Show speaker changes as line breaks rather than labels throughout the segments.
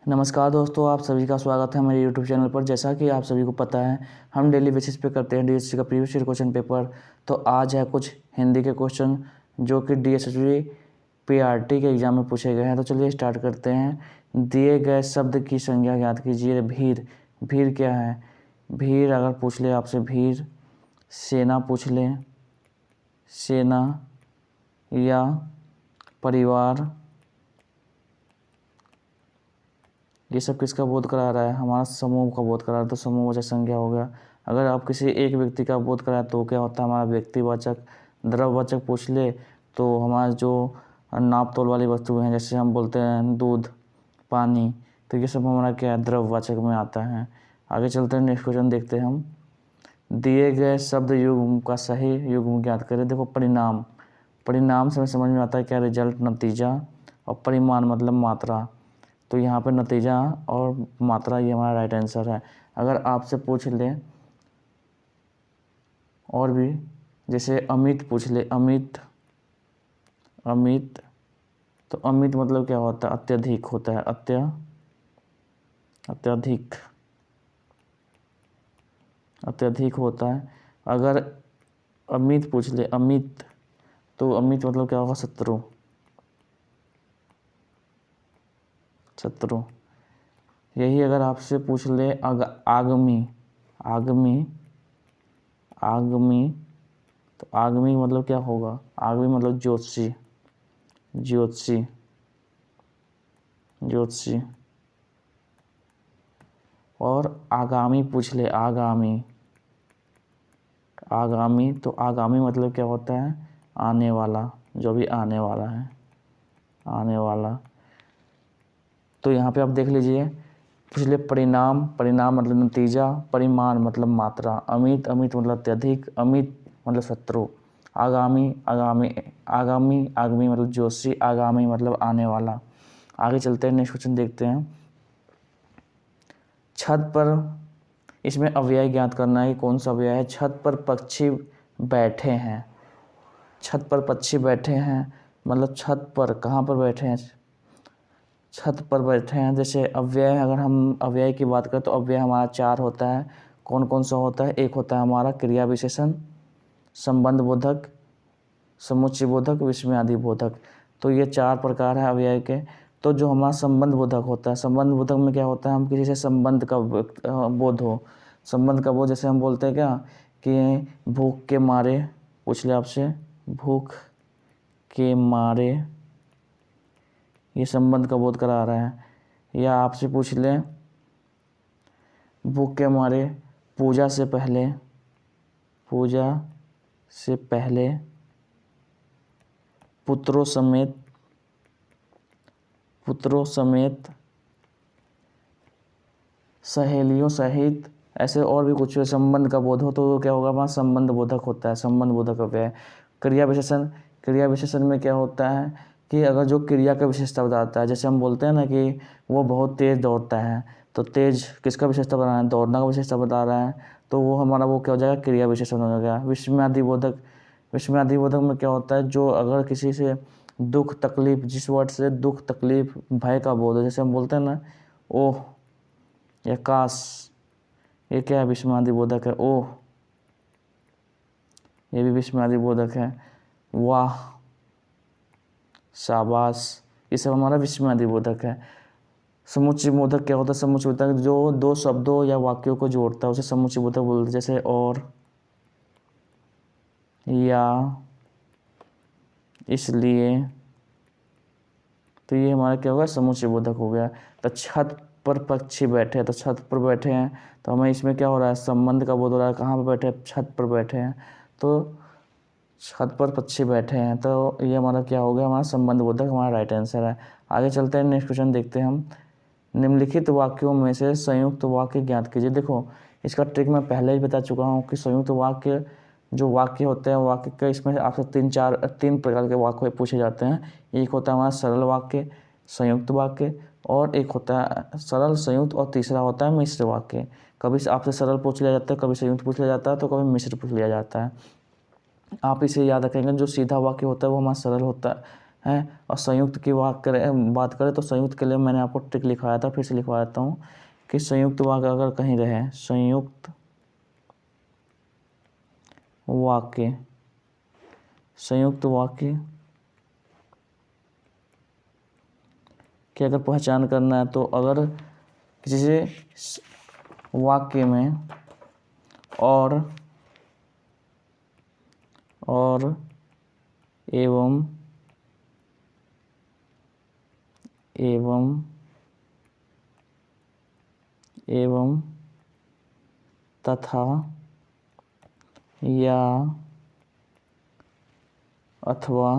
नमस्कार दोस्तों, आप सभी का स्वागत है मेरे यूट्यूब चैनल पर। जैसा कि आप सभी को पता है, हम डेली बेसिस पे करते हैं डीएसएससी का प्रीवियस ईयर क्वेश्चन पेपर। तो आज है कुछ हिंदी के क्वेश्चन जो कि डीएसएससी पीआरटी के एग्ज़ाम में पूछे गए हैं। तो चलिए स्टार्ट करते हैं। दिए गए शब्द की संज्ञा ज्ञात कीजिए। भीड़, भीड़ क्या है? भीड़ अगर पूछ ले आपसे, भीड़। सेना पूछ ले, सेना या परिवार, ये सब किसका बोध करा रहा है? हमारा समूह का बोध करा रहा है, तो समूहवाचक संज्ञा हो गया। अगर आप किसी एक व्यक्ति का बोध कराए तो क्या होता है? हमारा व्यक्तिवाचक। द्रव्यवाचक पूछ ले तो हमारा जो नाप तोल वाली वस्तु हैं, जैसे हम बोलते हैं दूध, पानी, तो ये सब हमारा क्या है? द्रव्यवाचक में आता है। आगे चलते हैं, नेक्स्ट क्वेश्चन देखते हैं हम। दिए गए शब्द युग्म का सही युग्म ज्ञात करें। देखो, परिणाम, परिणाम से हमें समझ में आता है क्या? रिजल्ट, नतीजा। और परिमाण मतलब मात्रा। तो यहाँ पे नतीजा और मात्रा, ये हमारा राइट आंसर है। अगर आपसे पूछ ले और भी, जैसे अमित पूछ ले, अमित, अमित, तो अमित मतलब क्या होता है? अत्यधिक होता है, अत्यधिक, अत्यधिक होता है। अगर अमित पूछ ले, अमित, तो अमित मतलब क्या होगा? शत्रु, शत्रु। यही अगर आपसे पूछ ले आगमी, आगमी, आगमी, तो आगमी मतलब क्या होगा? आगमी मतलब ज्योतिषी, ज्योतिषी, ज्योतिषी। और आगामी पूछ ले, आगामी, आगामी, तो आगामी मतलब क्या होता है? आने वाला, जो भी आने वाला है, आने वाला। तो यहाँ पे आप देख लीजिए, पूछ ले परिणाम, परिणाम मतलब नतीजा, परिमाण मतलब मात्रा, अमित, अमित मतलब अत्यधिक, अमित मतलब शत्रु, आगामी, आगामी, आगामी, आगामी मतलब ज्योतिषी, आगामी मतलब आने वाला। आगे चलते हैं, नेक्स्ट क्वेश्चन देखते हैं। छत पर, इसमें अव्यय ज्ञात करना है कि कौन सा अव्यय है। छत पर पक्षी बैठे हैं, छत पर पक्षी बैठे हैं मतलब छत पर कहाँ पर बैठे हैं? छत पर बैठे हैं। जैसे अव्यय, अगर हम अव्यय की बात करें तो अव्यय हमारा 4 होता है। कौन कौन सा होता है? एक होता है हमारा क्रिया विशेषण, संबंध बोधक, समुच्चय बोधक, विस्मयादि बोधक। तो ये 4 प्रकार है अव्यय के। तो जो हमारा संबंध बोधक होता है, संबंध बोधक में क्या होता है? हम किसी से संबंध का बोध हो, संबंध का बोध। जैसे हम बोलते हैं क्या कि भूख के मारे, पूछ ले आपसे, भूख के मारे, ये संबंध का बोध करा रहा है। या आपसे पूछ ले भूख के मारे पूजा से पहले, पूजा से पहले पुत्रों समेत, पुत्रों समेत सहेलियों सहित, ऐसे और भी कुछ संबंध का बोध हो तो क्या होगा? वहाँ संबंध बोधक होता है, संबंध बोधक अव्यय। क्रिया विशेषण, क्रिया विशेषण में क्या होता है कि अगर जो क्रिया का विशेषता बताता है, जैसे हम बोलते हैं ना कि वो बहुत तेज़ दौड़ता है, तो तेज़ किसका विशेषता बता रहा है? दौड़ना का विशेषता बता रहा है, तो वो हमारा वो क्या हो जाएगा? क्रिया विशेषण हो जाएगा। विस्मयादि बोधक, विस्मयादि बोधक में क्या होता है? जो अगर किसी से दुख तकलीफ, जिस वर्ड से दुख तकलीफ भय का बोध हो, जैसे हम बोलते हैं ना ओह या काश, ये क्या है? विस्मयादि बोधक है। ओह, ये भी विस्मयादि बोधक है। वाह, शाबाश, ये सब हमारा विस्मयादि बोधक है। समुच्चय बोधक क्या होता है? समुच्चय बोधक जो 2 शब्दों या वाक्यों को जोड़ता है उसे समुच्चय बोधक बोलते हैं। जैसे और, या, इसलिए, तो ये हमारा क्या होगा? समुच्चय बोधक हो गया। तो छत पर पक्षी बैठे हैं, तो छत पर बैठे हैं तो हमें इसमें क्या हो रहा है? संबंध का बोध हो रहा है। कहाँ पर बैठे हैं? छत पर बैठे हैं, तो छत पर पक्षी बैठे हैं, तो ये हमारा क्या हो गया? हमारा संबंध बोधक हमारा राइट आंसर है। आगे चलते हैं, नेक्स्ट क्वेश्चन देखते हैं हम। निम्नलिखित वाक्यों में से संयुक्त वाक्य ज्ञात कीजिए। देखो, इसका ट्रिक मैं पहले ही बता चुका हूँ कि संयुक्त वाक्य, जो वाक्य होते हैं वाक्य का, इसमें आपसे 3 प्रकार के वाक्य पूछे जाते हैं। एक होता है हमारा सरल वाक्य, संयुक्त वाक्य, और एक होता है सरल, संयुक्त, और तीसरा होता है मिश्र वाक्य। कभी आपसे सरल पूछ लिया जाता है, कभी संयुक्त पूछ लिया जाता है, तो कभी मिश्र पूछ लिया जाता है। आप इसे याद रखेंगे, जो सीधा वाक्य होता है वो हमारा सरल होता है। और संयुक्त की बात करें तो संयुक्त के लिए मैंने आपको ट्रिक लिखवाया था, फिर से लिखवा देता हूँ कि संयुक्त वाक्य अगर कहीं रहे, संयुक्त वाक्य की अगर पहचान करना है तो अगर किसी वाक्य में और एवं तथा या अथवा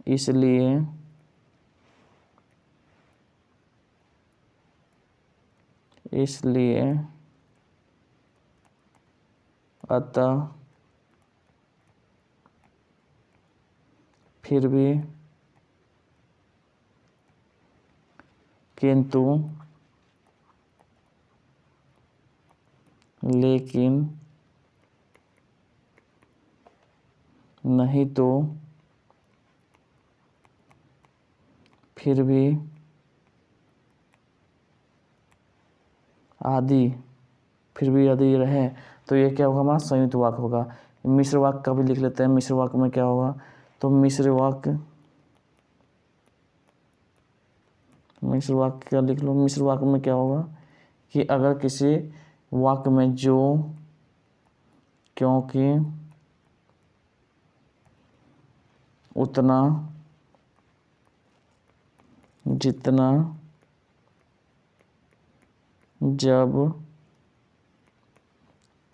इसलिए अतः फिर भी किंतु लेकिन नहीं तो फिर भी आदि रहे तो ये क्या होगा, हमारा संयुक्त वाक्य होगा। मिश्र वाक्य का भी लिख लेते हैं। मिश्र वाक्य में क्या होगा, तो मिश्र वाक्य का लिख लो। मिश्र वाक्य में क्या होगा कि अगर किसी वाक्य में जो, क्योंकि, उतना, जितना, जब,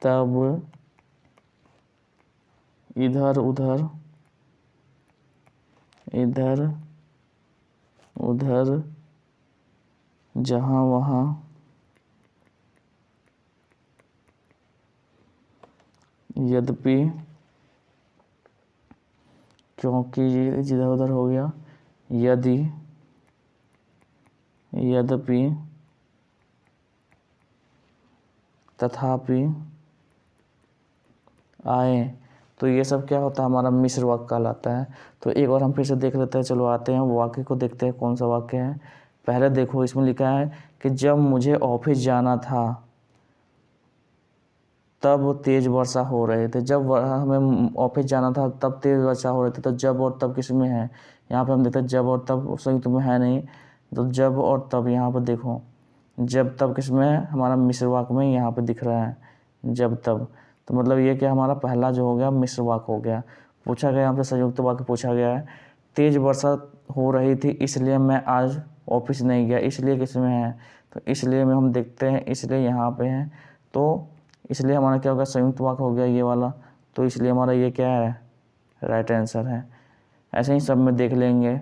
तब, इधर उधर, जहाँ वहाँ, यद्यपि, क्योंकि ये इधर उधर हो गया, यद्यपि, तथापि, आए, तो ये सब क्या होता है, हमारा मिश्र वाक्य कहलाता है। तो एक बार हम फिर से देख लेते हैं। चलो आते हैं वाक्य को देखते हैं कौन सा वाक्य है। पहले देखो, इसमें लिखा है कि जब मुझे ऑफिस जाना था तब तेज वर्षा हो रहे थे। जब हमें ऑफिस जाना था तब तेज वर्षा हो रही थी। तो जब और तब किस में है, यहाँ पे हम देखते हैं जब और तब संयुक्त में है नहीं, तो जब और तब यहाँ पर देखो, जब तब किस में है, हमारा मिश्र वाक्य में यहाँ पे दिख रहा है जब तब। तो मतलब ये क्या, हमारा पहला जो हो गया मिश्र वाक्य हो गया। पूछा गया हमसे संयुक्त वाक्य पूछा गया है, तेज वर्षा हो रही थी इसलिए मैं आज ऑफिस नहीं गया। इसलिए किस में है, तो इसलिए में हम देखते हैं, इसलिए यहाँ पे है, तो इसलिए हमारा क्या होगा, संयुक्त वाक्य हो गया ये वाला। तो इसलिए हमारा ये क्या है, राइट आंसर है। ऐसे ही सब में देख लेंगे।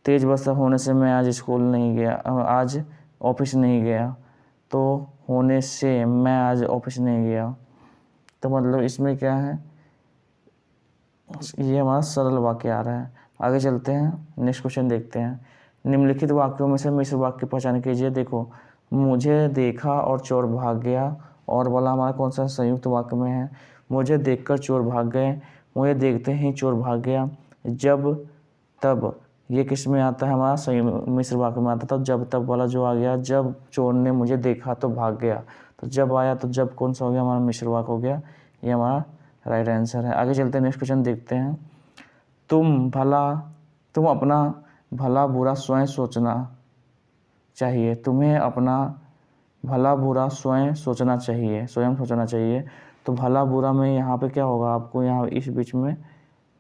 तेज वर्षा होने से मैं आज स्कूल नहीं गया, आज ऑफिस नहीं गया। तो होने से मैं आज ऑफिस नहीं गया, तो मतलब इसमें क्या है, ये हमारा सरल वाक्य आ रहा है। आगे चलते हैं, नेक्स्ट क्वेश्चन देखते हैं। निम्नलिखित वाक्यों में से मिश्र वाक्य की पहचान कीजिए। देखो, मुझे देखा और चोर भाग गया, और वाला हमारा कौन सा संयुक्त वाक्य में है। मुझे देखकर चोर भाग गए, मुझे देखते ही चोर भाग गया। जब तब ये किस में आता है, हमारा मिश्र वाक्य में आता था। जब तब वाला जो आ गया, जब चोर ने मुझे देखा तो भाग गया, तो जब आया तो जब कौन सा हो गया, हमारा मिश्र वाक्य हो गया। ये हमारा राइट आंसर है। आगे चलते हैं, नेक्स्ट क्वेश्चन देखते हैं। तुम अपना भला बुरा स्वयं सोचना चाहिए। तुम्हें अपना भला बुरा स्वयं सोचना चाहिए। तो भला बुरा में यहाँ पे क्या होगा, आपको यहाँ इस बीच में,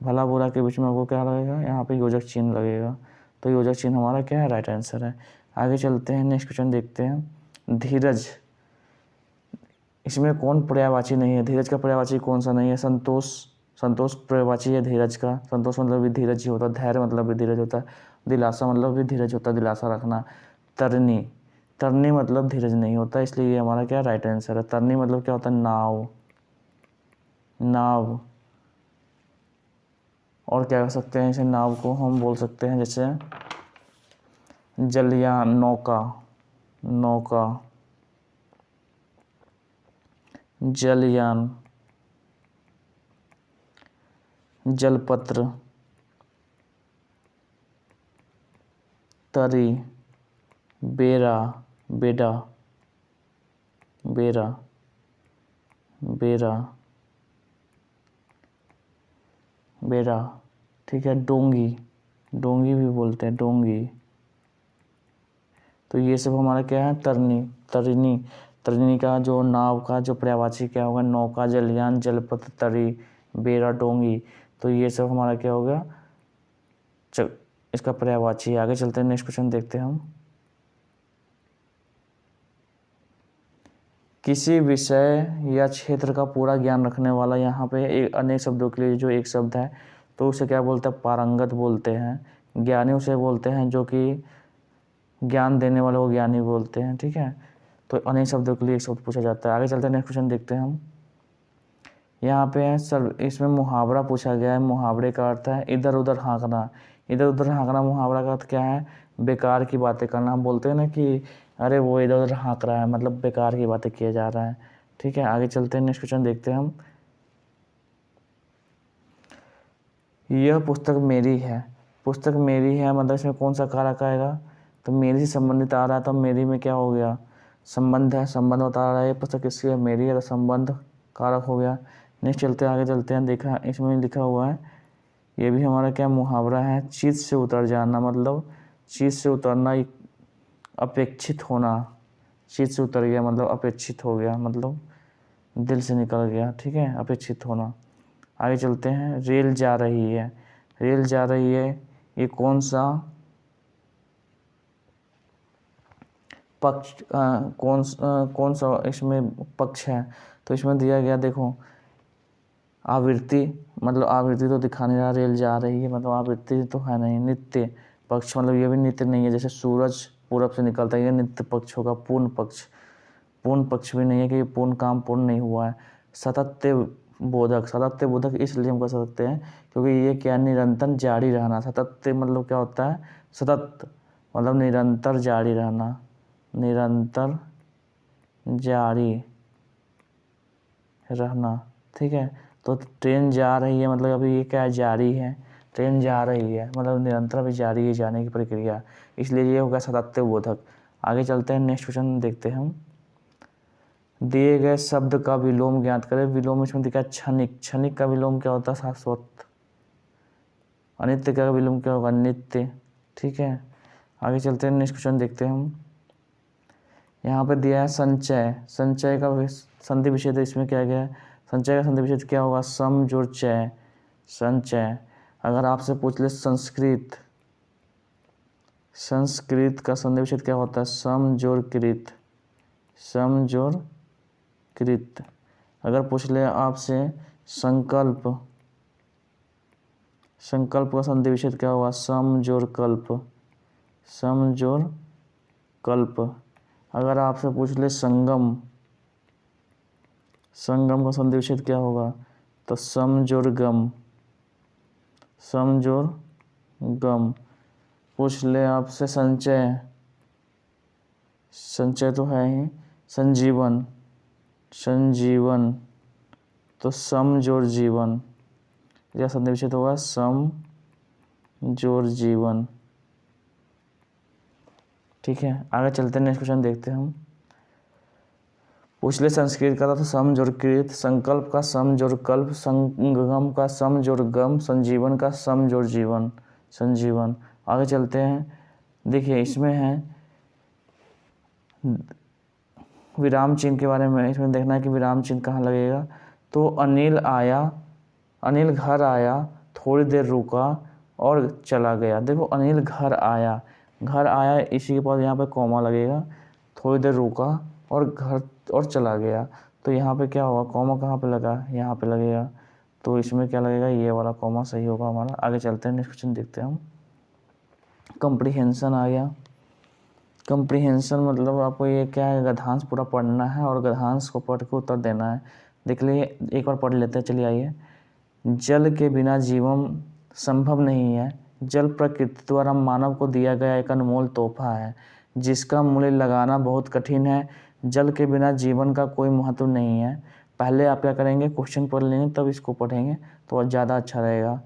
भला बुरा के बीच में आपको क्या लगेगा, यहाँ पे योजक चिन्ह लगेगा। तो योजक चिन्ह हमारा क्या है, राइट आंसर है। आगे चलते हैं, नेक्स्ट क्वेश्चन देखते हैं। धीरज, इसमें कौन पर्यायवाची नहीं है, धीरज का पर्यायवाची कौन सा नहीं है। संतोष पर्यायवाची है धीरज का। संतोष मतलब भी धीरज ही होता है, धैर्य मतलब भी धीरज होता है, दिलासा मतलब भी धीरज होता है, दिलासा रखना। तरनी मतलब धीरज नहीं होता, इसलिए ये हमारा क्या राइट आंसर है। तरनी मतलब क्या होता है, नाव। और क्या कर सकते हैं इसे, नाव को हम बोल सकते हैं जैसे जलयान, नौका, जलयान, जलपत्र, तरी, बेरा, बेडा, बेरा, बेरा, बेरा, ठीक है। डोंगी, डोंगी भी बोलते हैं, डोंगी। तो ये सब हमारा क्या है, तरनी, तरिनी। तरिनी का जो नाव का जो पर्यायवाची क्या होगा, नौका, जलयान, जलपथ, तरी, बेड़ा, डोंगी। तो ये सब हमारा क्या हो गया, इसका पर्यायवाची। आगे चलते हैं, नेक्स्ट क्वेश्चन देखते हैं हम। किसी विषय या क्षेत्र का पूरा ज्ञान रखने वाला, यहाँ पे एक अनेक शब्दों के लिए जो एक शब्द है तो उसे क्या बोलते हैं, पारंगत बोलते हैं। ज्ञानी उसे बोलते हैं जो कि ज्ञान देने वाले को ज्ञानी बोलते हैं, ठीक है। तो अनेक शब्दों के लिए एक शब्द पूछा जाता है। आगे चलते हैं, नेक्स्ट क्वेश्चन देखते हैं हम। यहाँ पे है सर, इसमें मुहावरा पूछा गया है। मुहावरे का अर्थ है इधर उधर हाँकना। इधर उधर हाँकना, मुहावरा का अर्थ क्या है, बेकार की बातें करना। हम बोलते हैं ना कि अरे वो इधर उधर हाँक रहा है, मतलब बेकार की बातें किया जा रहा है, ठीक है। आगे चलते हैं, नेक्स्ट क्वेश्चन देखते हैं हम। यह पुस्तक मेरी है। पुस्तक मेरी है मतलब इसमें कौन सा कारक आएगा, तो मेरी से संबंधित आ रहा है, तो मेरी में क्या हो गया, संबंध है, संबंध बता रहा है ये पुस्तक किसकी है, मेरी है, तो संबंध कारक हो गया। नेक्स्ट चलते हैं, आगे चलते हैं। देखा इसमें लिखा हुआ है, ये भी हमारा क्या मुहावरा है, चीज़ से उतर जाना, मतलब चीज़ से उतरना, अपेक्षित होना। चीज़ से उतर गया मतलब अपेक्षित हो गया, मतलब दिल से निकल गया, ठीक है, अपेक्षित होना। आगे चलते हैं, रेल जा रही है। रेल जा रही है, ये कौन सा पक्ष, कौन सा इसमें पक्ष है, तो इसमें दिया गया, देखो आवृत्ति, मतलब आवृत्ति तो दिखा नहीं रहा, रेल जा रही है मतलब आवृत्ति तो है नहीं। नित्य पक्ष, मतलब ये भी नित्य नहीं है, जैसे सूरज पूरब से निकलता है, ये नित्य पक्ष होगा। पूर्ण पक्ष, पूर्ण पक्ष भी नहीं है कि पूर्ण काम पूर्ण नहीं हुआ है। सातत्य बोधक, सातत्य बोधक इसलिए हम कह सकते हैं क्योंकि ये क्या, निरंतर जारी रहना। सातत्य मतलब क्या होता है, सतत मतलब निरंतर जारी रहना, निरंतर जारी रहना, ठीक है। तो ट्रेन जा रही है मतलब अभी ये क्या जारी है, ट्रेन जा रही है मतलब निरंतर अभी जारी है जाने की प्रक्रिया, इसलिए ये होगा सातत्य बोधक। आगे चलते हैं, नेक्स्ट क्वेश्चन देखते हैं हम। दिए गए शब्द का विलोम ज्ञात करें। विलोम इसमें दिखा क्षणिक, क्षणिक का विलोम क्या होता है, शाश्वत। अनित्य का विलोम क्या होगा, नित्य, ठीक है। आगे चलते हैं, नेक्स्ट क्वेश्चन देखते हैं हम। यहाँ पे दिया है संचय। संचय का संधि विच्छेद इसमें क्या गया है, संचय का संधि विच्छेद क्या होगा, सम जोड़ चय, संचय। अगर आपसे पूछ ले संस्कृत, संस्कृत का संधि विच्छेद क्या होता है, सम जोड़ कृत, सम जोड़ कृत। अगर पूछ ले आपसे संकल्प, संकल्प का संधि विच्छेद क्या होगा, सम जोड़ कल्प, सम जोड़ कल्प। अगर आपसे पूछ ले संगम, संगम का संधि विच्छेद क्या होगा, तो सम जोड़ गम, सम जोड़ गम। पूछ ले आपसे संचय, संचय तो है ही, संजीवन, संजीवन, तो सम जोड़ जीवन, या संधि विच्छेद होगा सम जोड़ जीवन, ठीक है। आगे चलते हैं, नेक्स्ट क्वेश्चन देखते हैं हम। पूछ ले संस्कृत का था तो सम जोड़ कृत, संकल्प का सम जोड़ कल्प, संगम का सम जोड़ गम, संजीवन का सम जोड़ जीवन, संजीवन। आगे चलते हैं, देखिए इसमें है विराम चिन्ह के बारे में, इसमें देखना है कि विराम चिन्ह कहाँ लगेगा। तो अनिल आया, अनिल घर आया, थोड़ी देर रुका और चला गया। देखो अनिल घर आया, घर आया इसी के पास यहाँ पे कॉमा लगेगा, थोड़ी देर रुका और घर और चला गया। तो यहाँ पे क्या होगा, कॉमा कहाँ पे लगा, यहाँ पे लगेगा, तो इसमें क्या लगेगा, ये वाला कॉमा सही होगा हमारा। आगे चलते हैं, नेक्स्ट क्वेश्चन देखते हैं हम। कंप्रीहेंशन आ गया। कंप्रीहेंशन मतलब आपको ये क्या है, गद्यांश पूरा पढ़ना है और गद्यांश को पढ़ के उत्तर देना है। देख लिए एक बार पढ़ लेते हैं, चलिए आइए। जल के बिना जीवन संभव नहीं है। जल प्रकृति द्वारा मानव को दिया गया एक अनमोल तोहफा है जिसका मूल्य लगाना बहुत कठिन है। जल के बिना जीवन का कोई महत्व नहीं है। पहले आप क्या करेंगे, क्वेश्चन पढ़ लेंगे तब इसको पढ़ेंगे तो ज़्यादा अच्छा रहेगा।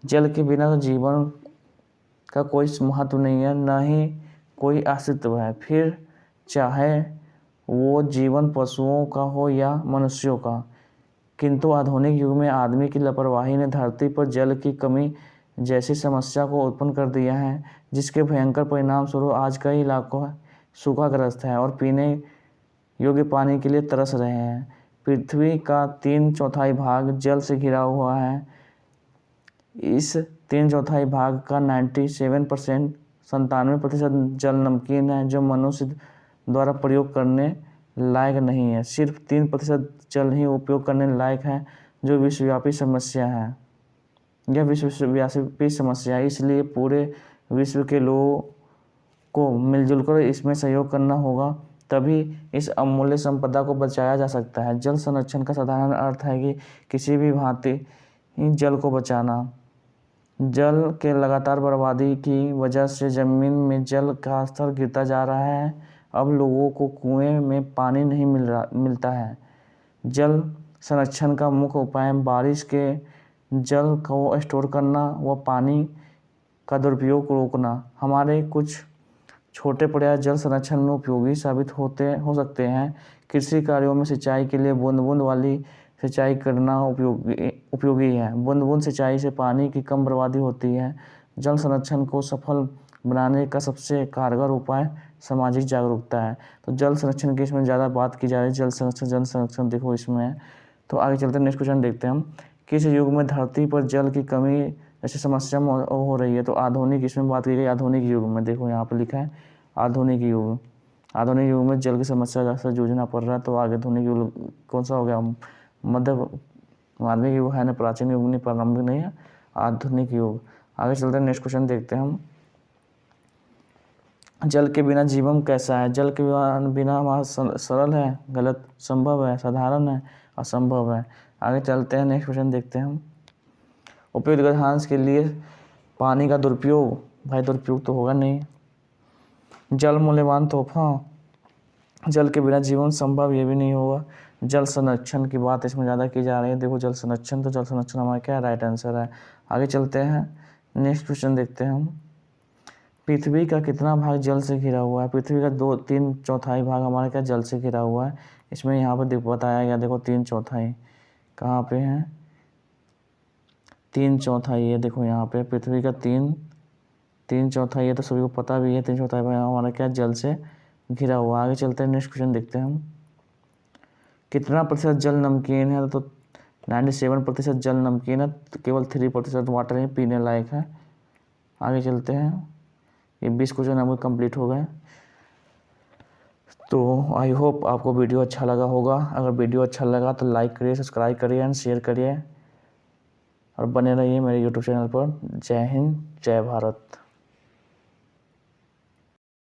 जल के बिना तो जीवन का कोई महत्व नहीं है, न ही कोई अस्तित्व है, फिर चाहे वो जीवन पशुओं का हो या मनुष्यों का। किंतु आधुनिक युग में आदमी की लापरवाही ने धरती पर जल की कमी जैसी समस्या को उत्पन्न कर दिया है, जिसके भयंकर परिणाम स्वरूप आज कई इलाकों सूखाग्रस्त है और पीने योग्य पानी के लिए तरस रहे हैं। पृथ्वी का 3/4 भाग जल से घिरा हुआ है। इस 3/4 भाग का 97% जल नमकीन है, जो मनुष्य द्वारा प्रयोग करने लायक नहीं है। सिर्फ 3% जल ही उपयोग करने लायक है, जो विश्वव्यापी समस्या है। यह विश्वव्यापी समस्या है, इसलिए पूरे विश्व के लोगों को मिलजुल कर इसमें सहयोग करना होगा, तभी इस अमूल्य संपदा को बचाया जा सकता है। जल संरक्षण का साधारण अर्थ है कि किसी भी भांति जल को बचाना। जल के लगातार बर्बादी की वजह से ज़मीन में जल का स्तर गिरता जा रहा है। अब लोगों को कुएं में पानी नहीं मिलता है। जल संरक्षण का मुख्य उपाय बारिश के जल को स्टोर करना व पानी का दुरुपयोग रोकना। हमारे कुछ छोटे प्रयास जल संरक्षण में उपयोगी साबित हो सकते हैं। कृषि कार्यों में सिंचाई के लिए बूंद बूंद वाली सिंचाई करना उपयोगी है। बूंद बूंद सिंचाई से पानी की कम बर्बादी होती है। जल संरक्षण को सफल बनाने का सबसे कारगर उपाय सामाजिक जागरूकता है। तो जल संरक्षण की इसमें ज़्यादा बात की जा रही है। जल संरक्षण देखो इसमें। तो आगे चलते हैं, नेक्स्ट क्वेश्चन देखते हैं हम। किस युग में धरती पर जल की कमी जैसी समस्या हो रही है? तो आधुनिक, इसमें बात की गई आधुनिक युग में। देखो यहाँ पर लिखा है आधुनिक युग। आधुनिक युग में जल की समस्या से जूझना पड़ रहा है। तो आधुनिक युग कौन सा हो गया? माध्यमिक युग है ना, प्राचीन युग नहीं, प्रारंभिक नहीं है, आधुनिक युग। आगे चलते हैं, नेक्स्ट क्वेश्चन देखते हैं हम। जल के बिना जीवन कैसा है? जल के बिना हमारा सरल है, गलत, संभव है, साधारण है, असंभव है। आगे चलते हैं, नेक्स्ट क्वेश्चन देखते हैं हम। उपयुक्त गद्यांश के लिए पानी का दुरुपयोग, भाई दुरुपयोग तो होगा नहीं। जल मूल्यवान तोहफा, जल के बिना जीवन संभव, ये भी नहीं होगा। जल संरक्षण की बात इसमें ज़्यादा की जा रही है। देखो जल संरक्षण, तो जल संरक्षण हमारा क्या राइट आंसर है। आगे चलते हैं, नेक्स्ट क्वेश्चन देखते हैं हम। पृथ्वी का कितना भाग जल से घिरा हुआ है? पृथ्वी का 3/4 भाग हमारा क्या जल से घिरा हुआ है। इसमें यहाँ पर बताया गया, देखो 3/4 कहाँ पे है? 3/4 ये देखो यहाँ पे पृथ्वी का 3/4 ये तो सभी को पता भी है। 3/4 भाग हमारा क्या जल से घिरा हुआ। आगे चलते हैं, नेक्स्ट क्वेश्चन देखते हैं हम। कितना प्रतिशत जल नमकीन है? तो 97% जल नमकीन है, तो केवल 3% वाटर ही पीने लायक है। आगे चलते हैं, ये 20 क्वेश्चन हमको कंप्लीट हो गए। तो आई होप आपको वीडियो अच्छा लगा होगा। अगर वीडियो अच्छा लगा तो लाइक करिए, सब्सक्राइब करिए एंड शेयर करिए और बने रहिए मेरे यूट्यूब चैनल पर। जय हिंद, जय भारत।